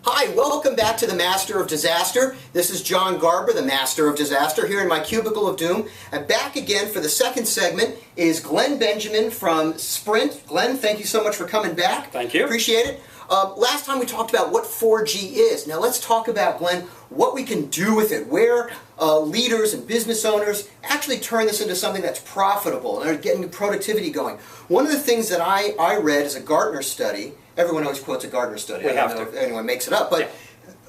Hi, welcome back to the Master of Disaster. This is John Garber, the Master of Disaster, here in my Cubicle of Doom. And back again for the second segment is Glen Benjamin from Sprint. Glen, thank you so much for coming back. Thank you. Appreciate it. Last time we talked about what 4G is. Now let's talk about, Glen, what we can do with it, where leaders and business owners actually turn this into something that's profitable and are getting productivity going. One of the things that I read is a Gartner study. Everyone always quotes a Gartner study. We I don't have know to. if anyone makes it up, but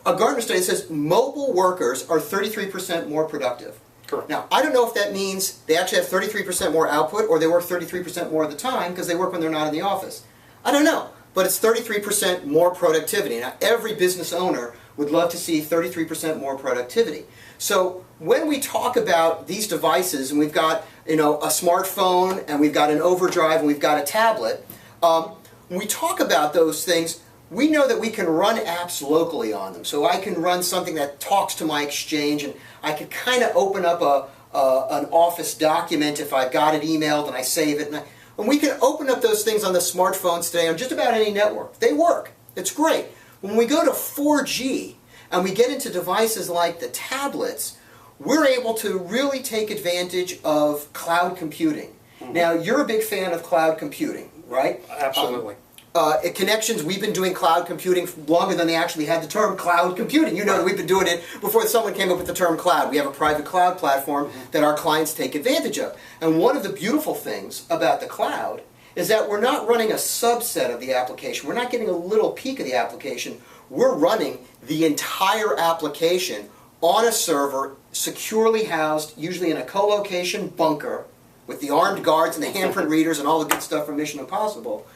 a Gartner study says mobile workers are 33% more productive. Correct. Now, I don't know if that means they actually have 33% more output or they work 33% more of the time because they work when they're not in the office. I don't know, but it's 33% more productivity. Now, every business owner would love to see 33% more productivity. So when we talk about these devices, and we've got a smartphone, and we've got an overdrive, and we've got a tablet, when we talk about those things, we know that we can run apps locally on them. So I can run something that talks to my Exchange, and I can kind of open up an Office document if I've got it emailed and I save it. And we can open up those things on the smartphones today on just about any network. They work. It's great. When we go to 4G and we get into devices like the tablets, we're able to really take advantage of cloud computing. Mm-hmm. Now, you're a big fan of cloud computing, right? Absolutely. At Connections, we've been doing cloud computing longer than they actually had the term cloud computing. You know that we've been doing it before someone came up with the term cloud. We have a private cloud platform that our clients take advantage of. And one of the beautiful things about the cloud is that we're not running a subset of the application. We're not getting a little peek of the application. We're running the entire application on a server, securely housed, usually in a co-location bunker, with the armed guards and the handprint readers and all the good stuff from Mission Impossible.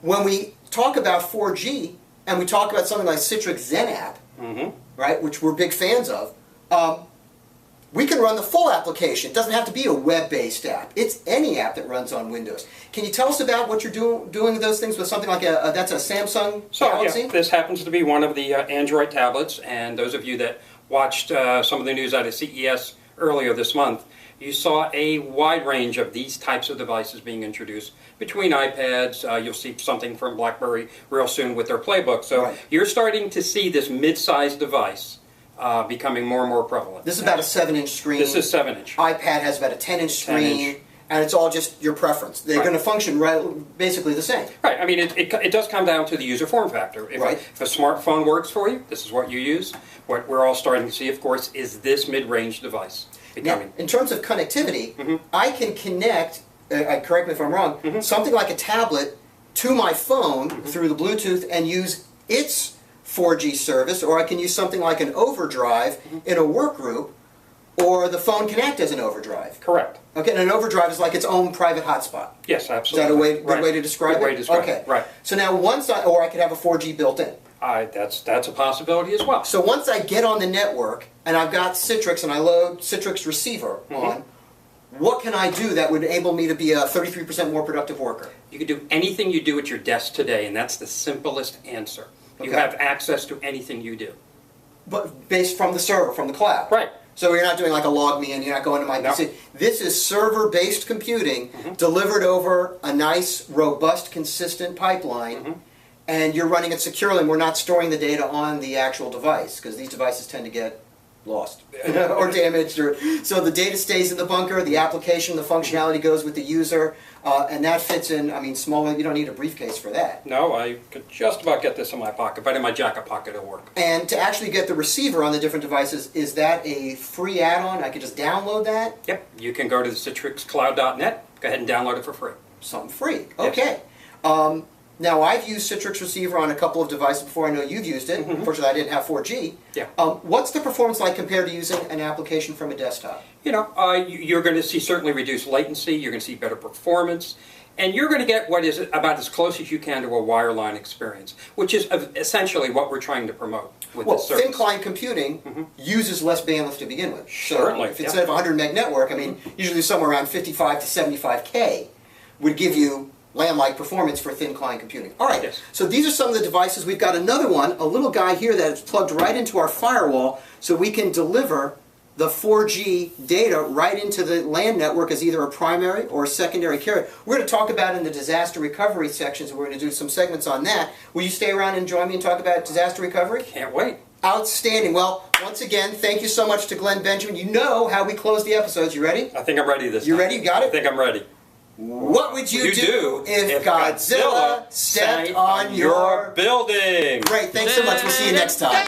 When we talk about 4G, and we talk about something like Citrix XenApp, right, which we're big fans of, we can run the full application. It doesn't have to be a web-based app. It's any app that runs on Windows. Can you tell us about what you're doing those things with something like that's a Samsung Galaxy? Yeah, this happens to be one of the Android tablets, and those of you that watched some of the news out of CES earlier this month, you saw a wide range of these types of devices being introduced between iPads. You'll see something from BlackBerry real soon with their Playbook. So You're starting to see this mid-sized device becoming more and more prevalent. This is about a 7-inch screen. This is 7-inch. iPad has about a 10-inch screen, and it's all just your preference. They're going to function basically the same. Right. I mean, it does come down to the user form factor. If a smartphone works for you, this is what you use. What we're all starting to see, of course, is this mid-range device. Now, in terms of connectivity, I can connect, correct me if I'm wrong, something like a tablet to my phone through the Bluetooth and use its 4G service, or I can use something like an overdrive in a work group, or the phone can act as an overdrive. Correct. Okay, and an overdrive is like its own private hotspot. Yes, absolutely. Is that a good way to describe it? Good way to describe it. Okay. Right. So now or I could have a 4G built in. That's a possibility as well. So once I get on the network and I've got Citrix and I load Citrix receiver on, what can I do that would enable me to be a 33% more productive worker? You can do anything you do at your desk today, and that's the simplest answer. You have access to anything you do. But based from the server, from the cloud. Right. So you're not doing like a log me and you're not going to my PC. This is server-based computing delivered over a nice, robust, consistent pipeline. And you're running it securely, and we're not storing the data on the actual device, because these devices tend to get lost or damaged. So the data stays in the bunker, the application, the functionality goes with the user, and that fits in, I mean, smaller, you don't need a briefcase for that. No, I could just about get this in my pocket, but in my jacket pocket it'll work. And to actually get the receiver on the different devices, is that a free add-on? I could just download that? Yep, you can go to the citrixcloud.net, go ahead and download it for free. Something free, okay. Yes. Now, I've used Citrix Receiver on a couple of devices before. I know you've used it. Unfortunately, I didn't have 4G. Yeah. What's the performance like compared to using an application from a desktop? You're going to see certainly reduced latency. You're going to see better performance. And you're going to get what is about as close as you can to a wireline experience, which is essentially what we're trying to promote with this service. Thin client computing uses less bandwidth to begin with. Certainly. So if instead of a 100 meg network, I mean, usually somewhere around 55 to 75K would give you LAN-like performance for thin client computing. All right, so these are some of the devices. We've got another one, a little guy here that is plugged right into our firewall, so we can deliver the 4G data right into the LAN network as either a primary or a secondary carrier. We're going to talk about in the disaster recovery sections, and we're going to do some segments on that. Will you stay around and join me and talk about disaster recovery? Can't wait. Outstanding. Well, once again, thank you so much to Glen Benjamin. You know how we close the episodes. You ready? I think I'm ready this time. You ready? You got it? I think I'm ready. What would you do if Godzilla stepped on your building? Great. Thanks so much. We'll see you next time.